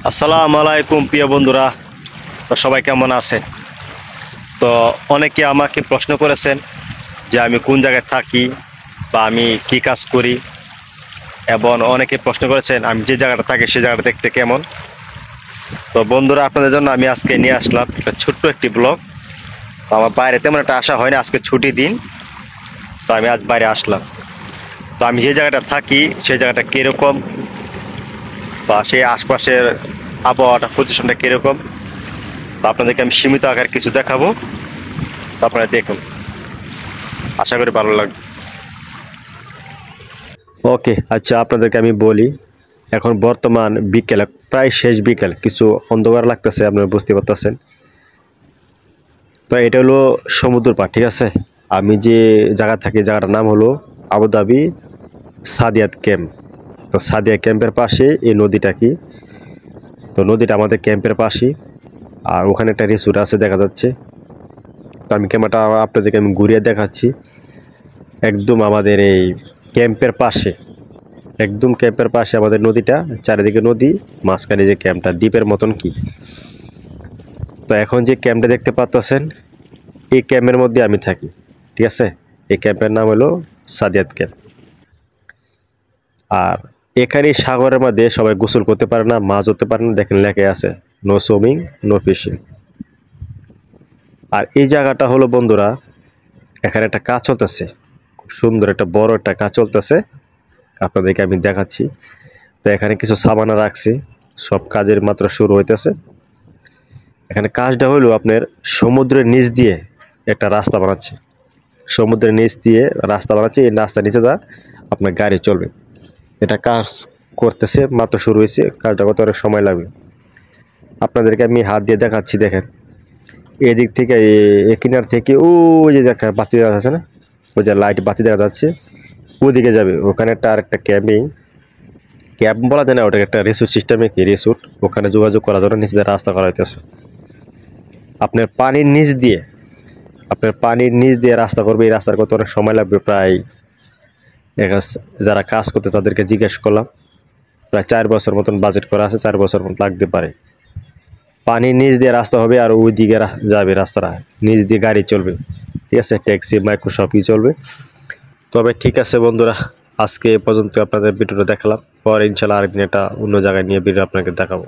আসসালামু আলাইকুম প্রিয় বন্ধুরা, তো সবাই কেমন আছেন? তো অনেকে আমাকে প্রশ্ন করেছেন যে আমি কোন জায়গায় থাকি বা আমি কি কাজ করি, এবং অনেকে প্রশ্ন করেছেন আমি যে জায়গাটা থাকি সেই জায়গাটা দেখতে কেমন। তো বন্ধুরা, আপনাদের জন্য আমি আজকে নিয়ে আসলাম একটা ছোট্ট একটি ব্লগ। তো আমার বাইরে তেমন একটা আসা হয়নি, আজকে ছুটির দিন, তো আমি আজ বাইরে আসলাম। তো আমি যে জায়গাটা থাকি সেই জায়গাটা কীরকম বা সেই আশপাশের আবহাওয়াটা পজিশনটা কীরকম, তো আপনাদেরকে আমি সীমিত আকার কিছু দেখাবো। তো আপনারা দেখুন, আশা করি ভালো লাগবে। ওকে, আচ্ছা আপনাদেরকে আমি বলি, এখন বর্তমান বিকেল, প্রায় শেষ বিকেল, কিছু অন্ধকার লাগতেছে, আপনারা বুঝতে পারতেছেন। তো এটা হলো সমুদ্র পাড়, ঠিক আছে। আমি যে জায়গা থাকি, জায়গাটার নাম হলো আবুধাবি সাদিয়াত ক্যাম্প। তো সাদিয়া ক্যাম্পের পাশে এই নদীটা কি, তো নদীটা আমাদের ক্যাম্পের পাশেই, আর ওখানে একটা রিসোর্ট আছে দেখা যাচ্ছে। তো আমি ক্যামেরাটা আপনাদেরকে আমি ঘুরিয়ে দেখাচ্ছি। একদম আমাদের এই ক্যাম্পের পাশে, একদম ক্যাম্পের পাশে আমাদের নদীটা, চারিদিকে নদী, মাঝখানে যে ক্যাম্পটা দ্বীপের মতন কি। তো এখন যে ক্যাম্পটা দেখতে পাচ্ছেন, এই ক্যাম্পের মধ্যে আমি থাকি, ঠিক আছে। এই ক্যাম্পের নাম হলো সাদিয়াত ক্যাম্প। আর এখানে সাগরের মধ্যে সবাই গোসল করতে পারে না, মাছ ধরতে পারে না, দেখেন লেখা আছে নো সুইমিং নো ফিশিং। আর এই জায়গাটা হলো বন্ধুরা, এখানে একটা কাজ চলতেছে, খুব সুন্দর একটা বড় একটা কাজ চলতেছে, আপনাদেরকে আমি দেখাচ্ছি। তো এখানে কিছু সাবানা রাখছি, সব কাজের মাত্র শুরু হইতেছে। এখানে কাজটা হলো আপনার সমুদ্রের নিচ দিয়ে একটা রাস্তা বানাচ্ছে, সমুদ্রের নিচ দিয়ে রাস্তা বানাচ্ছে। এই রাস্তার নিচে দা আপনার গাড়ি চলবে। এটা কাজ করতেছে, মাত্র শুরু হয়েছে, কাজটা করতে অনেক সময় লাগবে। আপনাদেরকে আমি হাত দিয়ে দেখাচ্ছি, দেখেন এদিক থেকে এ কিনার থেকে ওই যে দেখা বাতি দেখা যাচ্ছে না, ওই যে লাইট বাতি দেখা যাচ্ছে, ওদিকে যাবে। ওখানে একটা আরেকটা ক্যাম্প বলা যায় না, ওটা একটা রিসোর্ট সিস্টেমে কি রিসোর্ট, ওখানে যোগাযোগ করার জন্য নিচে রাস্তা করা হইতেছে। আপনার পানির নিচ দিয়ে রাস্তা করবে। এই রাস্তার করতে অনেক সময় লাগবে, প্রায় যারা কাজ করতে তাদেরকে জিজ্ঞেস করলাম, প্রায় 4 বছর মতন বাজেট করা আছে, 4 বছর মতন লাগতে পারে। পানির নিচ দিয়ে রাস্তা হবে, আর ওই দিকে যাবে রাস্তাটা, নিচ দিয়ে গাড়ি চলবে, ঠিক আছে, ট্যাক্সি মাইক্রো সবই চলবে। তবে ঠিক আছে বন্ধুরা, আজকে এ পর্যন্ত আপনাদের ভিডিওটা দেখালাম, পরে ইনশাল্লাহ আরেকদিন একটা অন্য জায়গায় নিয়ে ভিডিও আপনাকে দেখাবো।